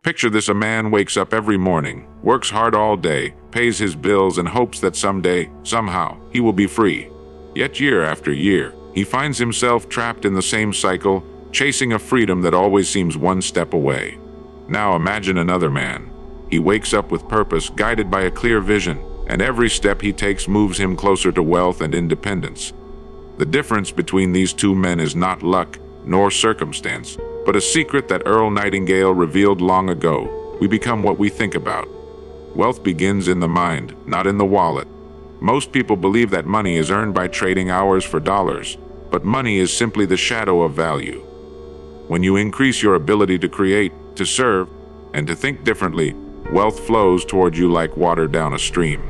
Picture this: a man wakes up every morning, works hard all day, pays his bills, and hopes that someday, somehow, he will be free. Yet year after year, he finds himself trapped in the same cycle, chasing a freedom that always seems one step away. Now imagine another man. He wakes up with purpose, guided by a clear vision, and every step he takes moves him closer to wealth and independence. The difference between these two men is not luck nor circumstance, but a secret that Earl Nightingale revealed long ago. We become what we think about. Wealth begins in the mind, not in the wallet. Most people believe that money is earned by trading hours for dollars, but money is simply the shadow of value. When you increase your ability to create, to serve, and to think differently, wealth flows toward you like water down a stream.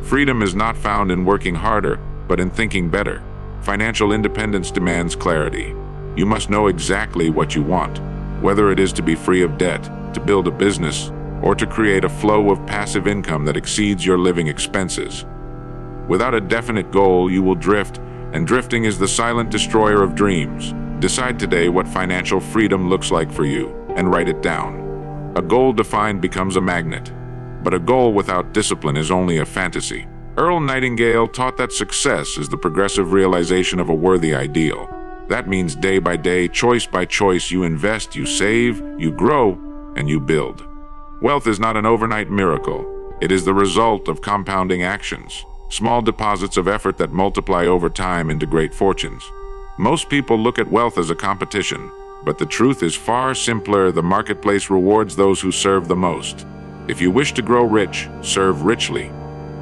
Freedom is not found in working harder, but in thinking better. Financial independence demands clarity. You must know exactly what you want, whether it is to be free of debt, to build a business, or to create a flow of passive income that exceeds your living expenses. Without a definite goal, you will drift, and drifting is the silent destroyer of dreams. Decide today what financial freedom looks like for you, and write it down. A goal defined becomes a magnet, but a goal without discipline is only a fantasy. Earl Nightingale taught that success is the progressive realization of a worthy ideal. That means day by day, choice by choice, you invest, you save, you grow, and you build. Wealth is not an overnight miracle. It is the result of compounding actions, small deposits of effort that multiply over time into great fortunes. Most people look at wealth as a competition, but the truth is far simpler. The marketplace rewards those who serve the most. If you wish to grow rich, serve richly.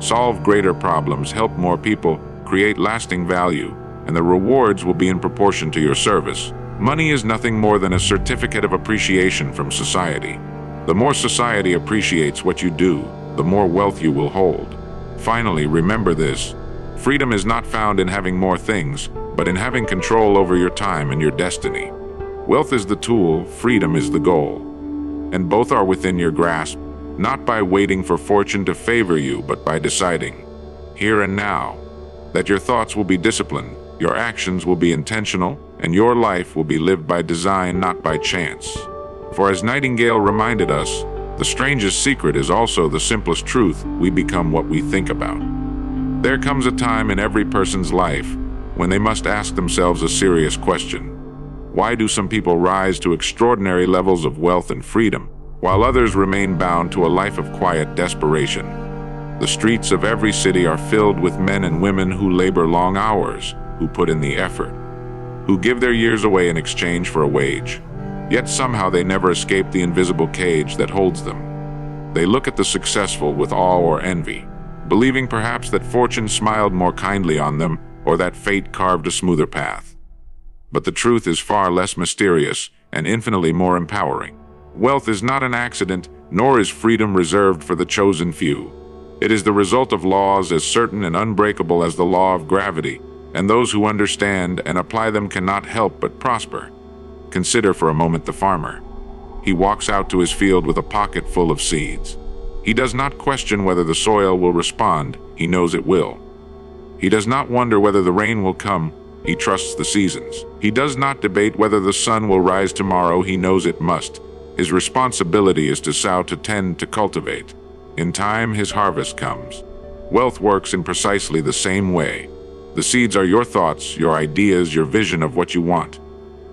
Solve greater problems, help more people, create lasting value, and the rewards will be in proportion to your service. Money is nothing more than a certificate of appreciation from society. The more society appreciates what you do, the more wealth you will hold. Finally, remember this: freedom is not found in having more things, but in having control over your time and your destiny. Wealth is the tool, freedom is the goal. And both are within your grasp, not by waiting for fortune to favor you, but by deciding, here and now, that your thoughts will be disciplined, your actions will be intentional, and your life will be lived by design, not by chance. For as Nightingale reminded us, the strangest secret is also the simplest truth: we become what we think about. There comes a time in every person's life when they must ask themselves a serious question. Why do some people rise to extraordinary levels of wealth and freedom, while others remain bound to a life of quiet desperation? The streets of every city are filled with men and women who labor long hours, who put in the effort, who give their years away in exchange for a wage. Yet somehow they never escape the invisible cage that holds them. They look at the successful with awe or envy, believing perhaps that fortune smiled more kindly on them, or that fate carved a smoother path. But the truth is far less mysterious and infinitely more empowering. Wealth is not an accident, nor is freedom reserved for the chosen few. It is the result of laws as certain and unbreakable as the law of gravity, and those who understand and apply them cannot help but prosper. Consider for a moment the farmer. He walks out to his field with a pocket full of seeds. He does not question whether the soil will respond, he knows it will. He does not wonder whether the rain will come, he trusts the seasons. He does not debate whether the sun will rise tomorrow, he knows it must. His responsibility is to sow, to tend, to cultivate. In time, his harvest comes. Wealth works in precisely the same way. The seeds are your thoughts, your ideas, your vision of what you want.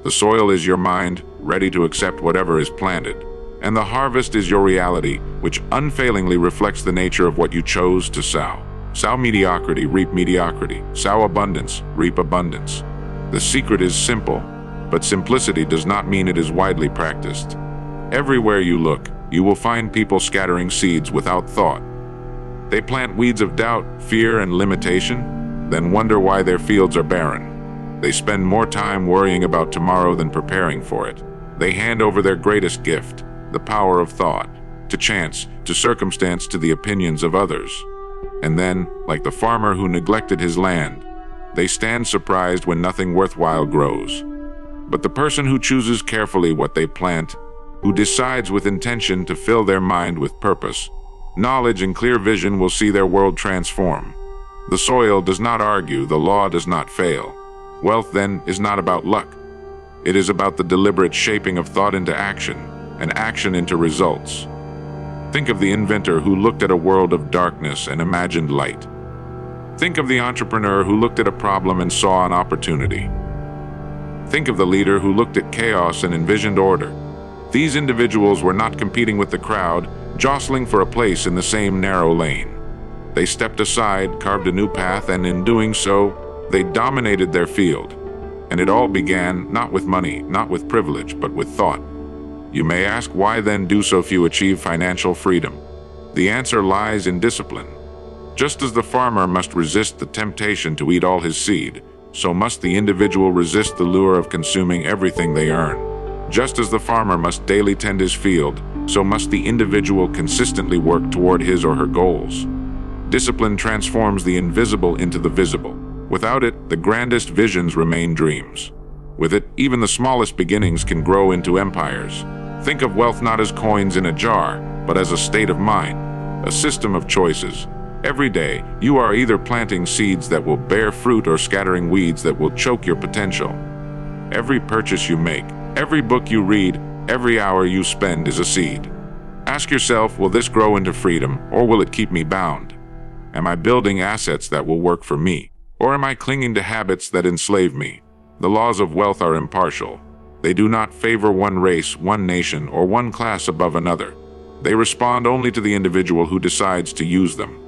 The soil is your mind, ready to accept whatever is planted. And the harvest is your reality, which unfailingly reflects the nature of what you chose to sow. Sow mediocrity, reap mediocrity. Sow abundance, reap abundance. The secret is simple, but simplicity does not mean it is widely practiced. Everywhere you look, you will find people scattering seeds without thought. They plant weeds of doubt, fear, and limitation, then wonder why their fields are barren. They spend more time worrying about tomorrow than preparing for it. They hand over their greatest gift, the power of thought, to chance, to circumstance, to the opinions of others. And then, like the farmer who neglected his land, they stand surprised when nothing worthwhile grows. But the person who chooses carefully what they plant, who decides with intention to fill their mind with purpose, knowledge, and clear vision, will see their world transform. The soil does not argue, the law does not fail. Wealth, then, is not about luck. It is about the deliberate shaping of thought into action, and action into results. Think of the inventor who looked at a world of darkness and imagined light. Think of the entrepreneur who looked at a problem and saw an opportunity. Think of the leader who looked at chaos and envisioned order. These individuals were not competing with the crowd, jostling for a place in the same narrow lane. They stepped aside, carved a new path, and in doing so, they dominated their field. And it all began not with money, not with privilege, but with thought. You may ask, why then do so few achieve financial freedom? The answer lies in discipline. Just as the farmer must resist the temptation to eat all his seed, so must the individual resist the lure of consuming everything they earn. Just as the farmer must daily tend his field, so must the individual consistently work toward his or her goals. Discipline transforms the invisible into the visible. Without it, the grandest visions remain dreams. With it, even the smallest beginnings can grow into empires. Think of wealth not as coins in a jar, but as a state of mind, a system of choices. Every day, you are either planting seeds that will bear fruit or scattering weeds that will choke your potential. Every purchase you make, every book you read, every hour you spend is a seed. Ask yourself, will this grow into freedom, or will it keep me bound? Am I building assets that will work for me, or am I clinging to habits that enslave me? The laws of wealth are impartial. They do not favor one race, one nation, or one class above another. They respond only to the individual who decides to use them.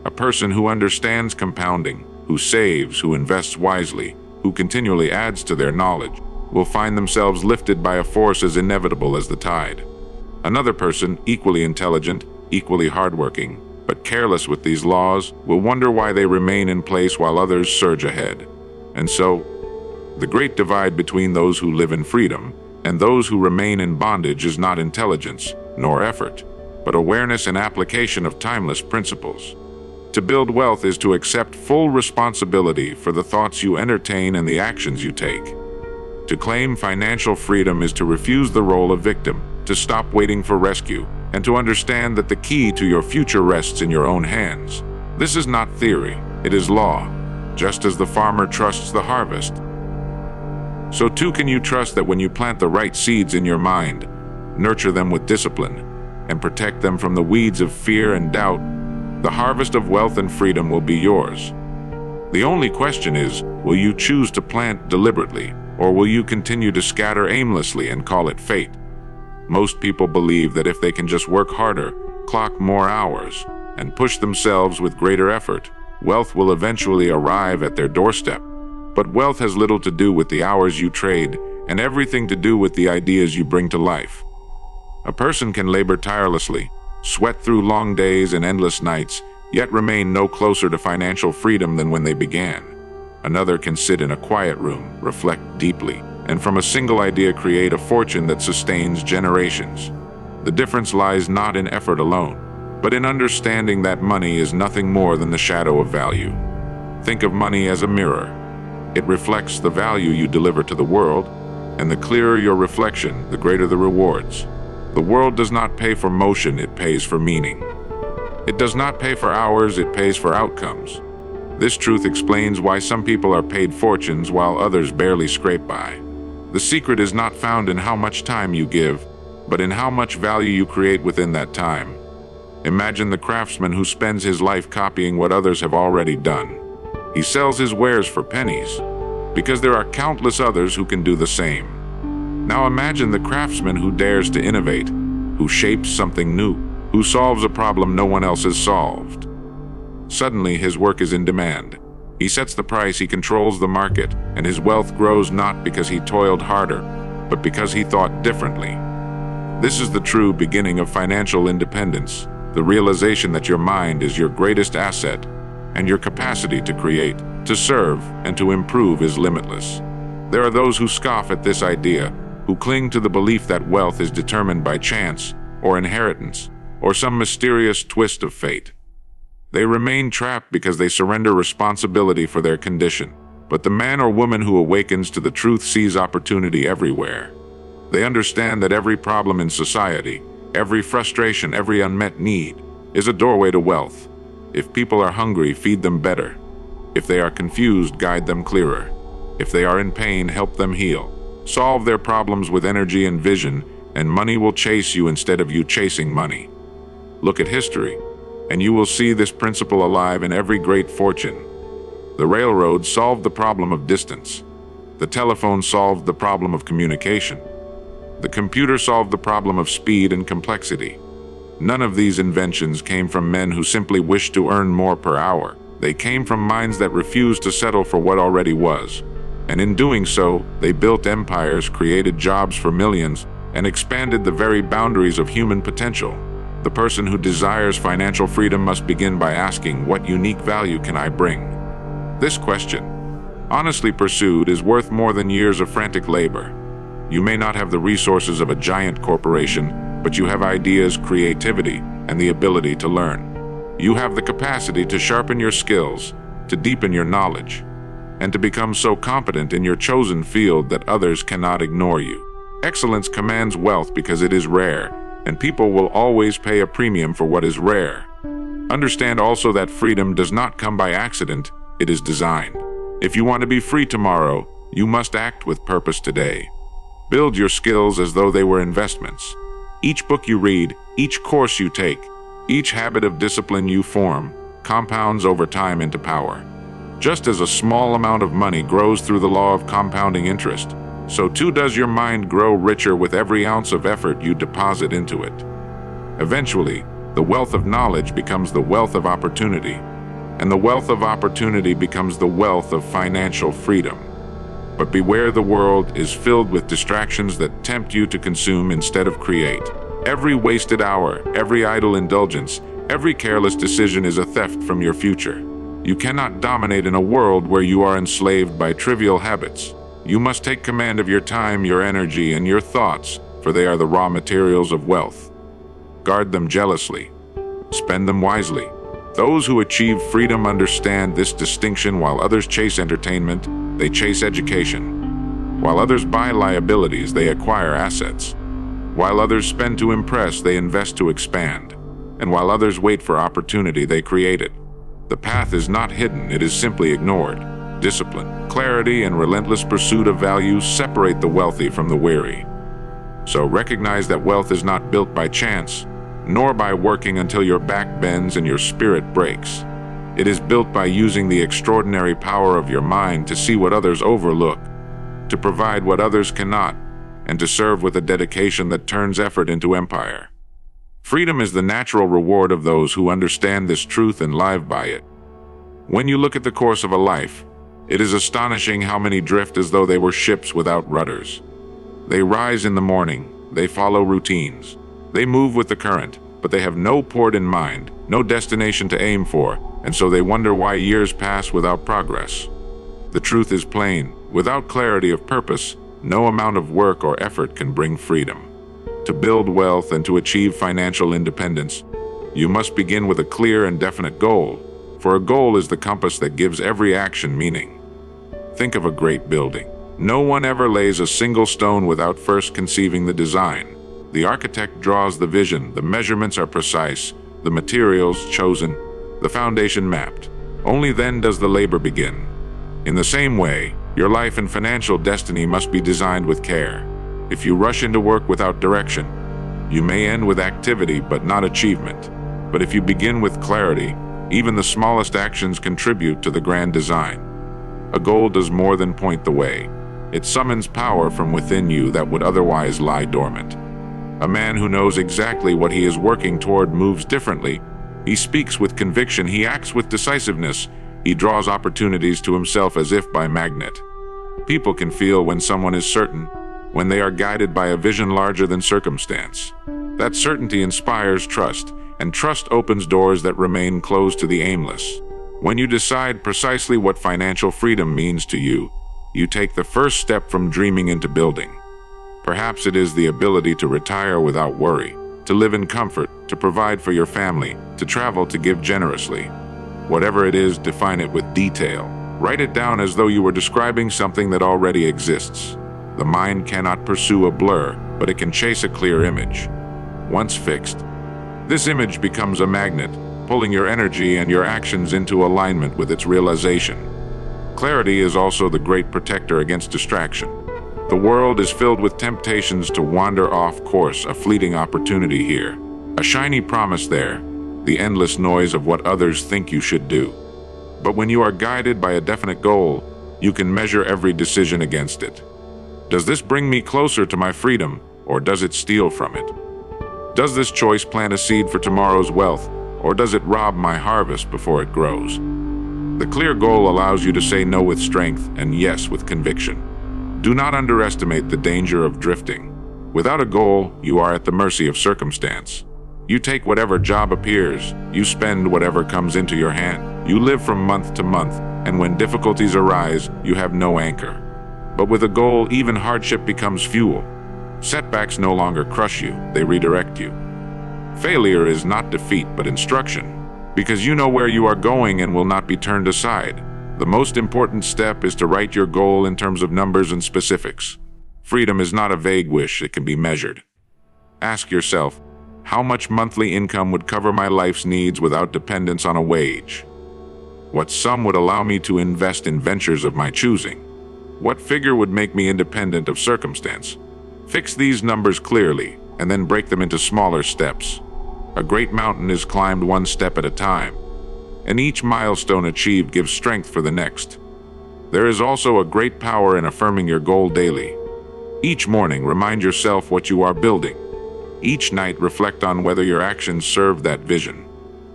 A person who understands compounding, who saves, who invests wisely, who continually adds to their knowledge, will find themselves lifted by a force as inevitable as the tide. Another person, equally intelligent, equally hardworking, but careless with these laws, will wonder why they remain in place while others surge ahead. And so, the great divide between those who live in freedom and those who remain in bondage is not intelligence, nor effort, but awareness and application of timeless principles. To build wealth is to accept full responsibility for the thoughts you entertain and the actions you take. To claim financial freedom is to refuse the role of victim, to stop waiting for rescue, and to understand that the key to your future rests in your own hands. This is not theory, it is law. Just as the farmer trusts the harvest, so too can you trust that when you plant the right seeds in your mind, nurture them with discipline, and protect them from the weeds of fear and doubt, the harvest of wealth and freedom will be yours. The only question is, will you choose to plant deliberately, or will you continue to scatter aimlessly and call it fate? Most people believe that if they can just work harder, clock more hours, and push themselves with greater effort, wealth will eventually arrive at their doorstep. But wealth has little to do with the hours you trade, and everything to do with the ideas you bring to life. A person can labor tirelessly, sweat through long days and endless nights, yet remain no closer to financial freedom than when they began. Another can sit in a quiet room, reflect deeply, and from a single idea create a fortune that sustains generations. The difference lies not in effort alone, but in understanding that money is nothing more than the shadow of value. Think of money as a mirror. It reflects the value you deliver to the world, and the clearer your reflection, the greater the rewards. The world does not pay for motion, it pays for meaning. It does not pay for hours, it pays for outcomes. This truth explains why some people are paid fortunes while others barely scrape by. The secret is not found in how much time you give, but in how much value you create within that time. Imagine the craftsman who spends his life copying what others have already done. He sells his wares for pennies, because there are countless others who can do the same. Now imagine the craftsman who dares to innovate, who shapes something new, who solves a problem no one else has solved. Suddenly, his work is in demand. He sets the price, he controls the market, and his wealth grows not because he toiled harder, but because he thought differently. This is the true beginning of financial independence, the realization that your mind is your greatest asset, and your capacity to create, to serve, and to improve is limitless. There are those who scoff at this idea, who cling to the belief that wealth is determined by chance, or inheritance, or some mysterious twist of fate. They remain trapped because they surrender responsibility for their condition. But the man or woman who awakens to the truth sees opportunity everywhere. They understand that every problem in society, every frustration, every unmet need, is a doorway to wealth. If people are hungry, feed them better. If they are confused, guide them clearer. If they are in pain, help them heal. Solve their problems with energy and vision, and money will chase you instead of you chasing money. Look at history, and you will see this principle alive in every great fortune. The railroad solved the problem of distance. The telephone solved the problem of communication. The computer solved the problem of speed and complexity. None of these inventions came from men who simply wished to earn more per hour. They came from minds that refused to settle for what already was. And in doing so, they built empires, created jobs for millions, and expanded the very boundaries of human potential. The person who desires financial freedom must begin by asking, what unique value can I bring? This question, honestly pursued, is worth more than years of frantic labor. You may not have the resources of a giant corporation, but you have ideas, creativity, and the ability to learn. You have the capacity to sharpen your skills, to deepen your knowledge, and to become so competent in your chosen field that others cannot ignore you. Excellence commands wealth because it is rare, and people will always pay a premium for what is rare. Understand also that freedom does not come by accident, it is designed. If you want to be free tomorrow, you must act with purpose today. Build your skills as though they were investments. Each book you read, each course you take, each habit of discipline you form, compounds over time into power. Just as a small amount of money grows through the law of compounding interest, so too does your mind grow richer with every ounce of effort you deposit into it. Eventually, the wealth of knowledge becomes the wealth of opportunity, and the wealth of opportunity becomes the wealth of financial freedom. But beware, the world is filled with distractions that tempt you to consume instead of create. Every wasted hour, every idle indulgence, every careless decision is a theft from your future. You cannot dominate in a world where you are enslaved by trivial habits. You must take command of your time, your energy, and your thoughts, for they are the raw materials of wealth. Guard them jealously. Spend them wisely. Those who achieve freedom understand this distinction. While others chase entertainment, they chase education. While others buy liabilities, they acquire assets. While others spend to impress, they invest to expand. And while others wait for opportunity, they create it. The path is not hidden, it is simply ignored. Discipline, clarity, and relentless pursuit of value separate the wealthy from the weary. So recognize that wealth is not built by chance, nor by working until your back bends and your spirit breaks. It is built by using the extraordinary power of your mind to see what others overlook, to provide what others cannot, and to serve with a dedication that turns effort into empire. Freedom is the natural reward of those who understand this truth and live by it. When you look at the course of a life, it is astonishing how many drift as though they were ships without rudders. They rise in the morning, they follow routines, they move with the current, but they have no port in mind, no destination to aim for, and so they wonder why years pass without progress. The truth is plain, without clarity of purpose, no amount of work or effort can bring freedom. To build wealth and to achieve financial independence, you must begin with a clear and definite goal, for a goal is the compass that gives every action meaning. Think of a great building. No one ever lays a single stone without first conceiving the design. The architect draws the vision, the measurements are precise, the materials chosen, the foundation mapped. Only then does the labor begin. In the same way, your life and financial destiny must be designed with care. If you rush into work without direction, you may end with activity but not achievement. But if you begin with clarity, even the smallest actions contribute to the grand design. A goal does more than point the way. It summons power from within you that would otherwise lie dormant. A man who knows exactly what he is working toward moves differently. He speaks with conviction, he acts with decisiveness, he draws opportunities to himself as if by magnet. People can feel when someone is certain, when they are guided by a vision larger than circumstance. That certainty inspires trust, and trust opens doors that remain closed to the aimless. When you decide precisely what financial freedom means to you, you take the first step from dreaming into building. Perhaps it is the ability to retire without worry, to live in comfort, to provide for your family, to travel, to give generously. Whatever it is, define it with detail. Write it down as though you were describing something that already exists. The mind cannot pursue a blur, but it can chase a clear image. Once fixed, this image becomes a magnet, pulling your energy and your actions into alignment with its realization. Clarity is also the great protector against distraction. The The world is filled with temptations to wander off course, a fleeting opportunity here, a shiny promise there, the endless noise of what others think you should do. But when you are guided by a definite goal, you can measure every decision against it. Does this bring me closer to my freedom, or does it steal from it? Does this choice plant a seed for tomorrow's wealth, or does it rob my harvest before it grows? The clear goal allows you to say no with strength and yes with conviction. Do not underestimate the danger of drifting. Without a goal, you are at the mercy of circumstance. You take whatever job appears, you spend whatever comes into your hand. You live from month to month, and when difficulties arise, you have no anchor. But with a goal, even hardship becomes fuel. Setbacks no longer crush you, they redirect you. Failure is not defeat, but instruction, because you know where you are going and will not be turned aside. The most important step is to write your goal in terms of numbers and specifics. Freedom is not a vague wish, it can be measured. Ask yourself, how much monthly income would cover my life's needs without dependence on a wage? What sum would allow me to invest in ventures of my choosing? What figure would make me independent of circumstance? Fix these numbers clearly, and then break them into smaller steps. A great mountain is climbed one step at a time, and each milestone achieved gives strength for the next. There is also a great power in affirming your goal daily. Each morning, remind yourself what you are building. Each night, reflect on whether your actions serve that vision.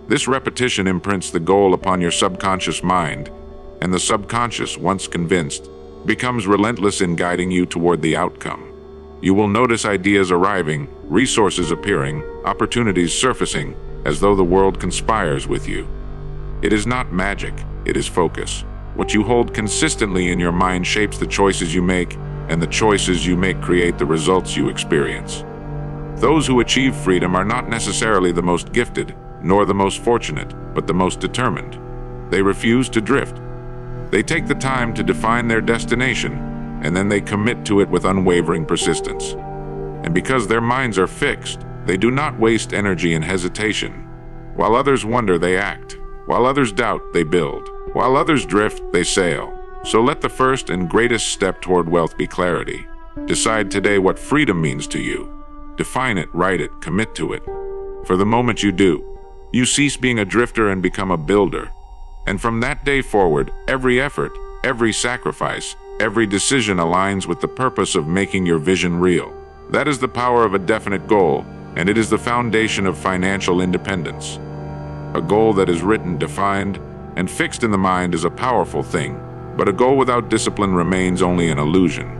This repetition imprints the goal upon your subconscious mind, and the subconscious, once convinced, becomes relentless in guiding you toward the outcome. You will notice ideas arriving, resources appearing, opportunities surfacing, as though the world conspires with you. It is not magic, it is focus. What you hold consistently in your mind shapes the choices you make, and the choices you make create the results you experience. Those who achieve freedom are not necessarily the most gifted, nor the most fortunate, but the most determined. They refuse to drift. They take the time to define their destination, and then they commit to it with unwavering persistence. And because their minds are fixed, they do not waste energy in hesitation. While others wonder, they act. While others doubt, they build. While others drift, they sail. So let the first and greatest step toward wealth be clarity. Decide today what freedom means to you. Define it, write it, commit to it. For the moment you do, you cease being a drifter and become a builder. And from that day forward, every effort, every sacrifice, every decision aligns with the purpose of making your vision real. That is the power of a definite goal, and it is the foundation of financial independence. A goal that is written, defined, and fixed in the mind is a powerful thing, but a goal without discipline remains only an illusion.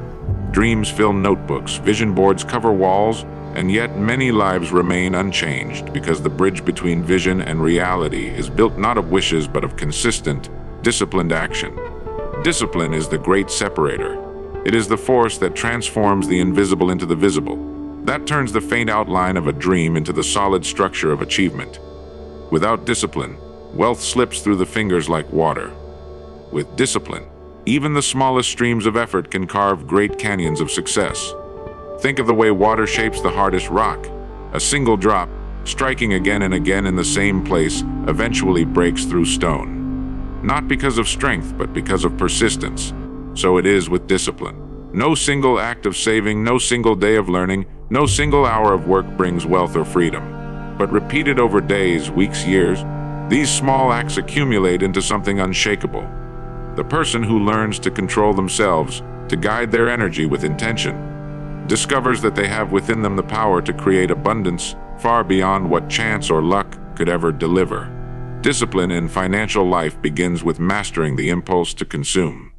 Dreams fill notebooks, vision boards cover walls, and yet many lives remain unchanged because the bridge between vision and reality is built not of wishes but of consistent, disciplined action. Discipline is the great separator. It is the force that transforms the invisible into the visible, that turns the faint outline of a dream into the solid structure of achievement. Without discipline, wealth slips through the fingers like water. With discipline, even the smallest streams of effort can carve great canyons of success. Think of the way water shapes the hardest rock. A single drop, striking again and again in the same place, eventually breaks through stone. Not because of strength, but because of persistence. So it is with discipline. No single act of saving, no single day of learning, no single hour of work brings wealth or freedom. But repeated over days, weeks, years, these small acts accumulate into something unshakable. The person who learns to control themselves, to guide their energy with intention, discovers that they have within them the power to create abundance far beyond what chance or luck could ever deliver. Discipline in financial life begins with mastering the impulse to consume.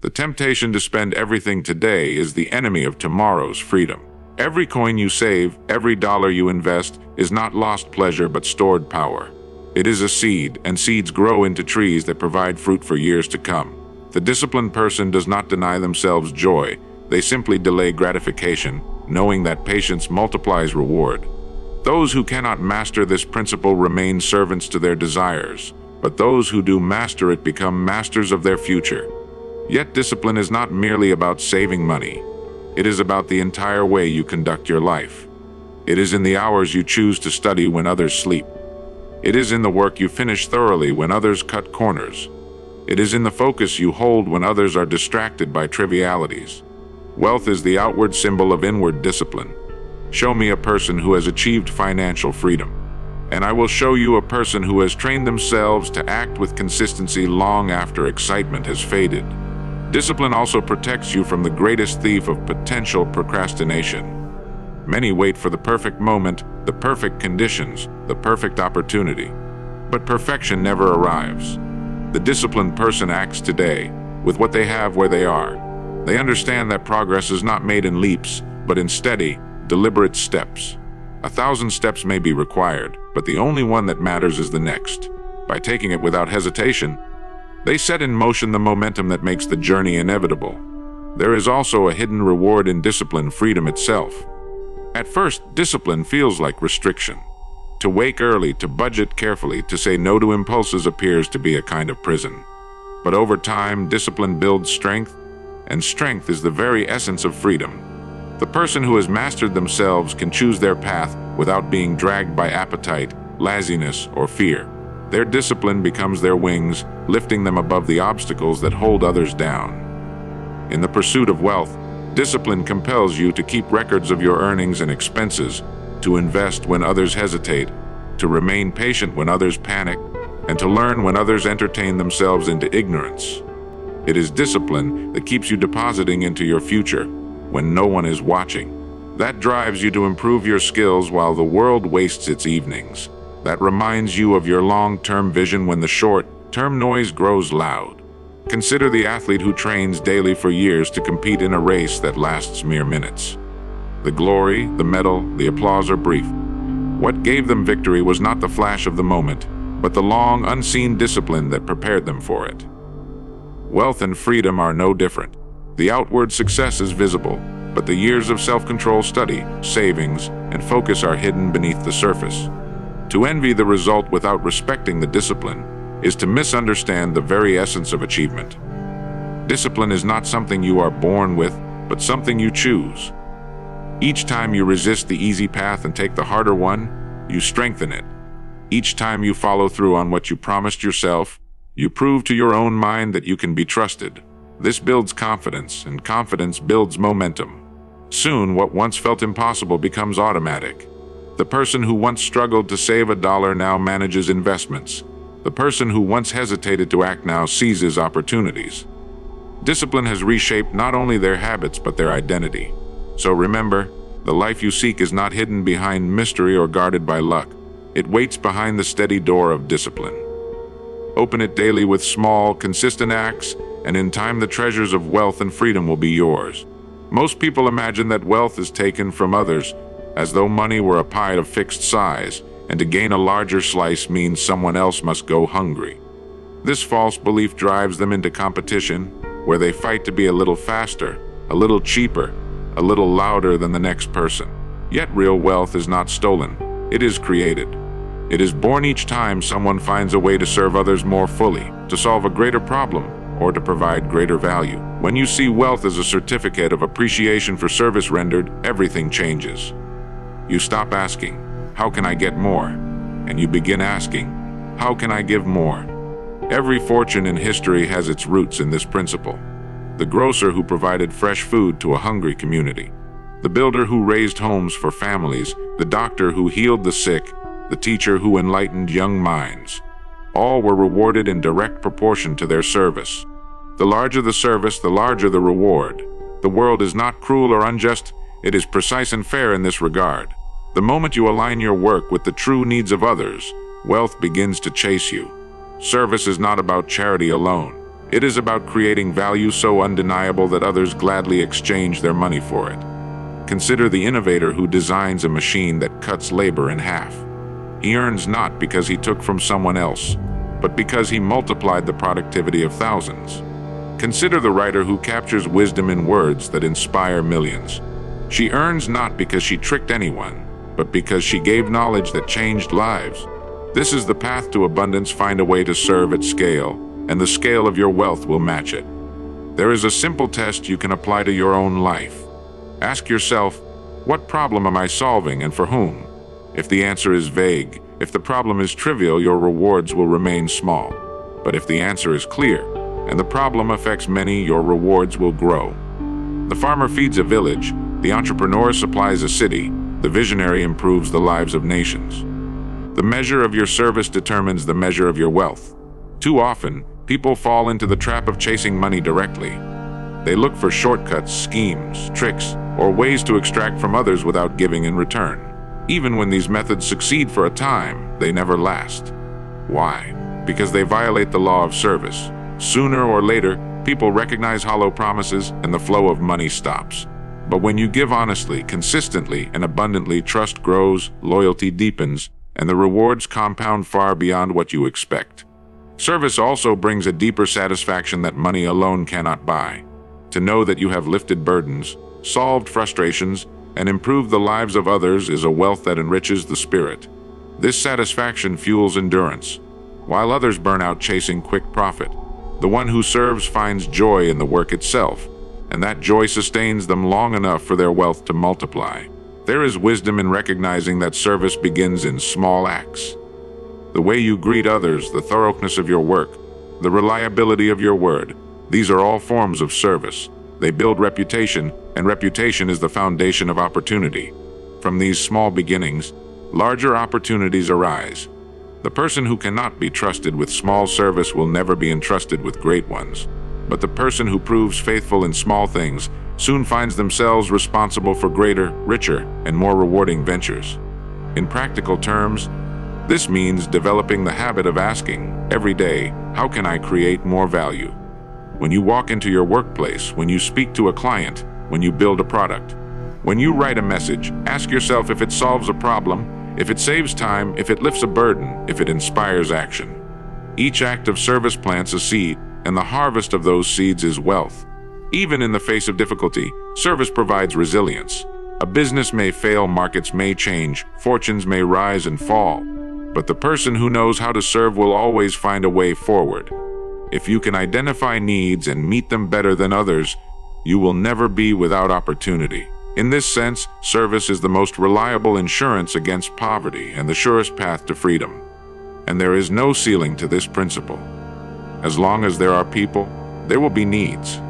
The temptation to spend everything today is the enemy of tomorrow's freedom. Every coin you save, every dollar you invest, is not lost pleasure but stored power. It is a seed, and seeds grow into trees that provide fruit for years to come. The disciplined person does not deny themselves joy. They simply delay gratification, knowing that patience multiplies reward. Those who cannot master this principle remain servants to their desires, but those who do master it become masters of their future. Yet discipline is not merely about saving money. It is about the entire way you conduct your life. It is in the hours you choose to study when others sleep. It is in the work you finish thoroughly when others cut corners. It is in the focus you hold when others are distracted by trivialities. Wealth is the outward symbol of inward discipline. Show me a person who has achieved financial freedom, and I will show you a person who has trained themselves to act with consistency long after excitement has faded. Discipline also protects you from the greatest thief of potential procrastination. Many wait for the perfect moment, the perfect conditions, the perfect opportunity. But perfection never arrives. The disciplined person acts today, with what they have where they are. They understand that progress is not made in leaps, but in steady, deliberate steps. 1,000 steps may be required, but the only one that matters is the next. By taking it without hesitation, they set in motion the momentum that makes the journey inevitable. There is also a hidden reward in discipline, freedom itself. At first, discipline feels like restriction. To wake early, to budget carefully, to say no to impulses appears to be a kind of prison. But over time, discipline builds strength, and strength is the very essence of freedom. The person who has mastered themselves can choose their path without being dragged by appetite, laziness, or fear. Their discipline becomes their wings, lifting them above the obstacles that hold others down. In the pursuit of wealth, discipline compels you to keep records of your earnings and expenses, to invest when others hesitate, to remain patient when others panic, and to learn when others entertain themselves into ignorance. It is discipline that keeps you depositing into your future when no one is watching. That drives you to improve your skills while the world wastes its evenings. That reminds you of your long-term vision when the short-term noise grows loud. Consider the athlete who trains daily for years to compete in a race that lasts mere minutes. The glory, the medal, the applause are brief. What gave them victory was not the flash of the moment, but the long, unseen discipline that prepared them for it. Wealth and freedom are no different. The outward success is visible, but the years of self-control, study, savings, and focus are hidden beneath the surface. To envy the result without respecting the discipline is to misunderstand the very essence of achievement. Discipline is not something you are born with, but something you choose. Each time you resist the easy path and take the harder one, you strengthen it. Each time you follow through on what you promised yourself, you prove to your own mind that you can be trusted. This builds confidence, and confidence builds momentum. Soon, what once felt impossible becomes automatic. The person who once struggled to save $1 now manages investments. The person who once hesitated to act now seizes opportunities. Discipline has reshaped not only their habits but their identity. So remember, the life you seek is not hidden behind mystery or guarded by luck. It waits behind the steady door of discipline. Open it daily with small, consistent acts, and in time the treasures of wealth and freedom will be yours. Most people imagine that wealth is taken from others, as though money were a pie of fixed size, and to gain a larger slice means someone else must go hungry. This false belief drives them into competition, where they fight to be a little faster, a little cheaper, a little louder than the next person. Yet real wealth is not stolen, it is created. It is born each time someone finds a way to serve others more fully, to solve a greater problem, or to provide greater value. When you see wealth as a certificate of appreciation for service rendered, everything changes. You stop asking, "How can I get more?" And you begin asking, "How can I give more?" Every fortune in history has its roots in this principle. The grocer who provided fresh food to a hungry community, the builder who raised homes for families, the doctor who healed the sick, the teacher who enlightened young minds. All were rewarded in direct proportion to their service. The larger the service, the larger the reward. The world is not cruel or unjust, it is precise and fair in this regard. The moment you align your work with the true needs of others, wealth begins to chase you. Service is not about charity alone. It is about creating value so undeniable that others gladly exchange their money for it. Consider the innovator who designs a machine that cuts labor in half. He earns not because he took from someone else, but because he multiplied the productivity of thousands. Consider the writer who captures wisdom in words that inspire millions. She earns not because she tricked anyone, but because she gave knowledge that changed lives. This is the path to abundance. Find a way to serve at scale, and the scale of your wealth will match it. There is a simple test you can apply to your own life. Ask yourself, what problem am I solving and for whom? If the answer is vague, if the problem is trivial, your rewards will remain small. But if the answer is clear, and the problem affects many, your rewards will grow. The farmer feeds a village, the entrepreneur supplies a city, the visionary improves the lives of nations. The measure of your service determines the measure of your wealth. Too often, people fall into the trap of chasing money directly. They look for shortcuts, schemes, tricks, or ways to extract from others without giving in return. Even when these methods succeed for a time, they never last. Why? Because they violate the law of service. Sooner or later, people recognize hollow promises and the flow of money stops. But when you give honestly, consistently, and abundantly, trust grows, loyalty deepens, and the rewards compound far beyond what you expect. Service also brings a deeper satisfaction that money alone cannot buy. To know that you have lifted burdens, solved frustrations, and improved the lives of others is a wealth that enriches the spirit. This satisfaction fuels endurance, while others burn out chasing quick profit. The one who serves finds joy in the work itself, and that joy sustains them long enough for their wealth to multiply. There is wisdom in recognizing that service begins in small acts. The way you greet others, the thoroughness of your work, the reliability of your word, these are all forms of service. They build reputation, and reputation is the foundation of opportunity. From these small beginnings, larger opportunities arise. The person who cannot be trusted with small service will never be entrusted with great ones. But the person who proves faithful in small things soon finds themselves responsible for greater, richer, and more rewarding ventures. In practical terms, this means developing the habit of asking, every day, how can I create more value? When you walk into your workplace, when you speak to a client, when you build a product, when you write a message, ask yourself if it solves a problem, if it saves time, if it lifts a burden, if it inspires action. Each act of service plants a seed, and the harvest of those seeds is wealth. Even in the face of difficulty, service provides resilience. A business may fail, markets may change, fortunes may rise and fall, but the person who knows how to serve will always find a way forward. If you can identify needs and meet them better than others, you will never be without opportunity. In this sense, service is the most reliable insurance against poverty and the surest path to freedom. And there is no ceiling to this principle. As long as there are people, there will be needs.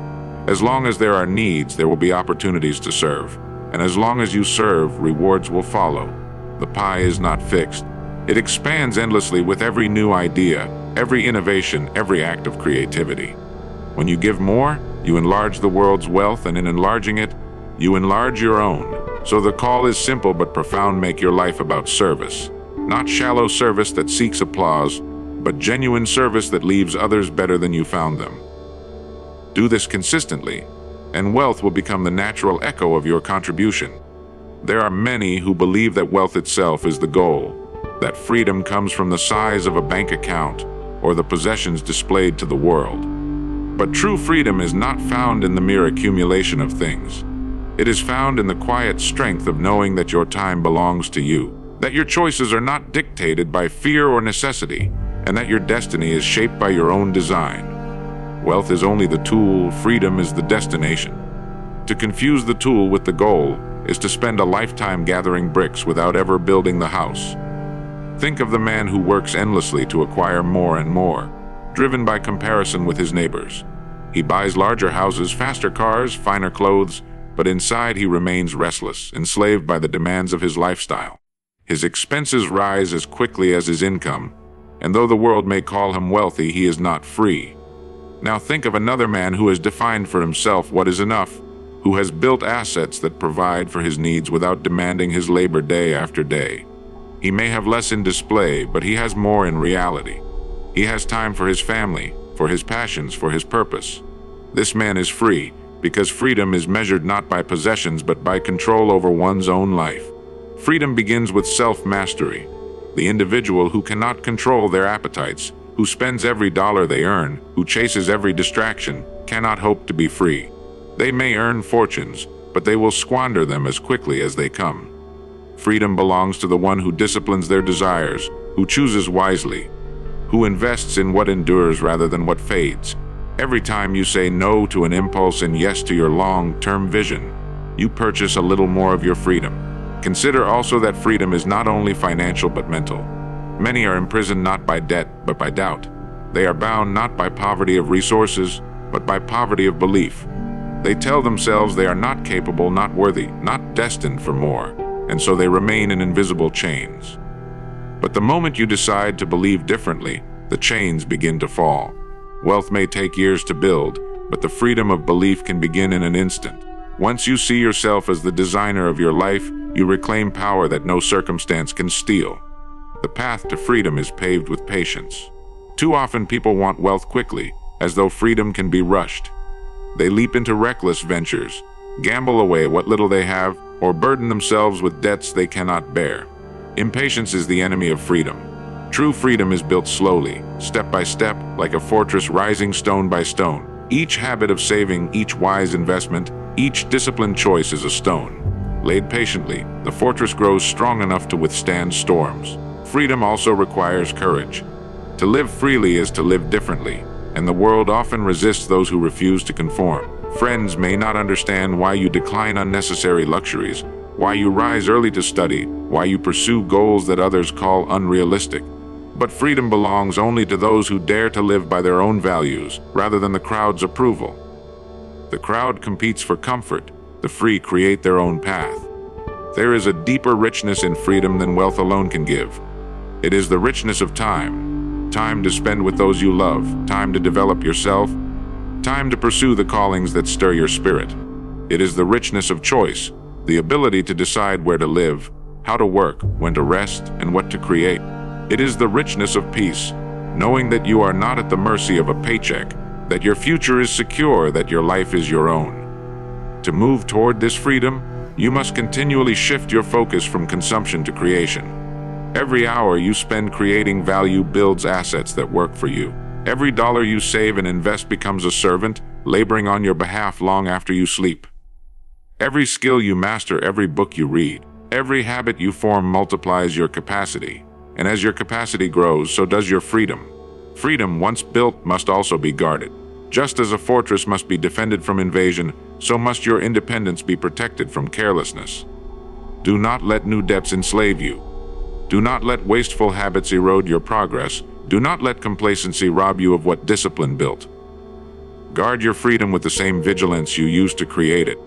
As long as there are needs, there will be opportunities to serve. And as long as you serve, rewards will follow. The pie is not fixed. It expands endlessly with every new idea, every innovation, every act of creativity. When you give more, you enlarge the world's wealth, and in enlarging it, you enlarge your own. So the call is simple but profound: make your life about service. Not shallow service that seeks applause, but genuine service that leaves others better than you found them. Do this consistently, and wealth will become the natural echo of your contribution. There are many who believe that wealth itself is the goal, that freedom comes from the size of a bank account or the possessions displayed to the world. But true freedom is not found in the mere accumulation of things. It is found in the quiet strength of knowing that your time belongs to you, that your choices are not dictated by fear or necessity, and that your destiny is shaped by your own design. Wealth is only the tool, freedom is the destination. To confuse the tool with the goal is to spend a lifetime gathering bricks without ever building the house. Think of the man who works endlessly to acquire more and more, driven by comparison with his neighbors. He buys larger houses, faster cars, finer clothes, but inside he remains restless, enslaved by the demands of his lifestyle. His expenses rise as quickly as his income, and though the world may call him wealthy, he is not free. Now think of another man who has defined for himself what is enough, who has built assets that provide for his needs without demanding his labor day after day. He may have less in display, but he has more in reality. He has time for his family, for his passions, for his purpose. This man is free, because freedom is measured not by possessions but by control over one's own life. Freedom begins with self-mastery. The individual who cannot control their appetites, who spends every dollar they earn, who chases every distraction, cannot hope to be free. They may earn fortunes, but they will squander them as quickly as they come. Freedom belongs to the one who disciplines their desires, who chooses wisely, who invests in what endures rather than what fades. Every time you say no to an impulse and yes to your long-term vision, you purchase a little more of your freedom. Consider also that freedom is not only financial but mental. Many are imprisoned not by debt but by doubt. They are bound not by poverty of resources but by poverty of belief. They tell themselves they are not capable, not worthy, not destined for more, and so they remain in invisible chains. But the moment you decide to believe differently, the chains begin to fall. Wealth may take years to build, but the freedom of belief can begin in an instant. Once you see yourself as the designer of your life, you reclaim power that no circumstance can steal. The path to freedom is paved with patience. Too often people want wealth quickly, as though freedom can be rushed. They leap into reckless ventures, gamble away what little they have, or burden themselves with debts they cannot bear. Impatience is the enemy of freedom. True freedom is built slowly, step by step, like a fortress rising stone by stone. Each habit of saving, each wise investment, each disciplined choice is a stone. Laid patiently, the fortress grows strong enough to withstand storms. Freedom also requires courage. To live freely is to live differently, and the world often resists those who refuse to conform. Friends may not understand why you decline unnecessary luxuries, why you rise early to study, why you pursue goals that others call unrealistic. But freedom belongs only to those who dare to live by their own values, rather than the crowd's approval. The crowd competes for comfort, the free create their own path. There is a deeper richness in freedom than wealth alone can give. It is the richness of time. Time to spend with those you love, time to develop yourself, time to pursue the callings that stir your spirit. It is the richness of choice, the ability to decide where to live, how to work, when to rest, and what to create. It is the richness of peace, knowing that you are not at the mercy of a paycheck, that your future is secure, that your life is your own. To move toward this freedom, you must continually shift your focus from consumption to creation. Every hour you spend creating value builds assets that work for you. Every dollar you save and invest becomes a servant, laboring on your behalf long after you sleep. Every skill you master, every book you read, every habit you form multiplies your capacity. And as your capacity grows, so does your freedom. Freedom, once built, must also be guarded. Just as a fortress must be defended from invasion, so must your independence be protected from carelessness. Do not let new debts enslave you. Do not let wasteful habits erode your progress. Do not let complacency rob you of what discipline built. Guard your freedom with the same vigilance you used to create it,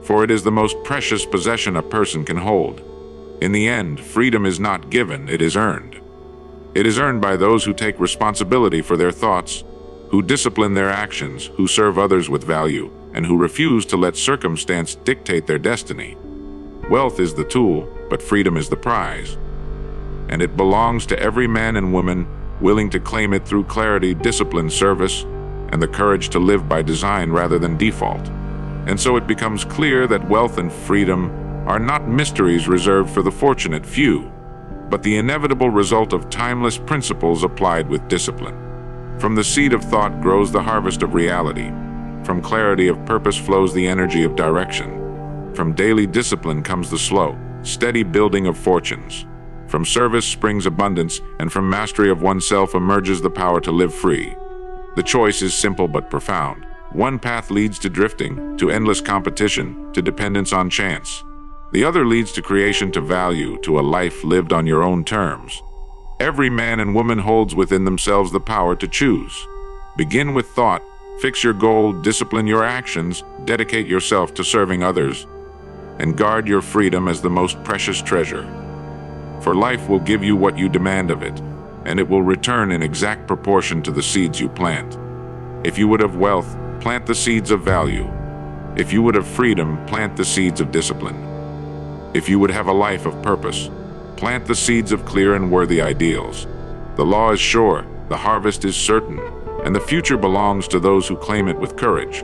for it is the most precious possession a person can hold. In the end, freedom is not given, it is earned. It is earned by those who take responsibility for their thoughts, who discipline their actions, who serve others with value, and who refuse to let circumstance dictate their destiny. Wealth is the tool, but freedom is the prize. And it belongs to every man and woman willing to claim it through clarity, discipline, service, and the courage to live by design rather than default. And so it becomes clear that wealth and freedom are not mysteries reserved for the fortunate few, but the inevitable result of timeless principles applied with discipline. From the seed of thought grows the harvest of reality. From clarity of purpose flows the energy of direction. From daily discipline comes the slow, steady building of fortunes. From service springs abundance, and from mastery of oneself emerges the power to live free. The choice is simple but profound. One path leads to drifting, to endless competition, to dependence on chance. The other leads to creation, to value, to a life lived on your own terms. Every man and woman holds within themselves the power to choose. Begin with thought, fix your goal, discipline your actions, dedicate yourself to serving others, and guard your freedom as the most precious treasure. For life will give you what you demand of it, and it will return in exact proportion to the seeds you plant. If you would have wealth, plant the seeds of value. If you would have freedom, plant the seeds of discipline. If you would have a life of purpose, plant the seeds of clear and worthy ideals. The law is sure, the harvest is certain, and the future belongs to those who claim it with courage.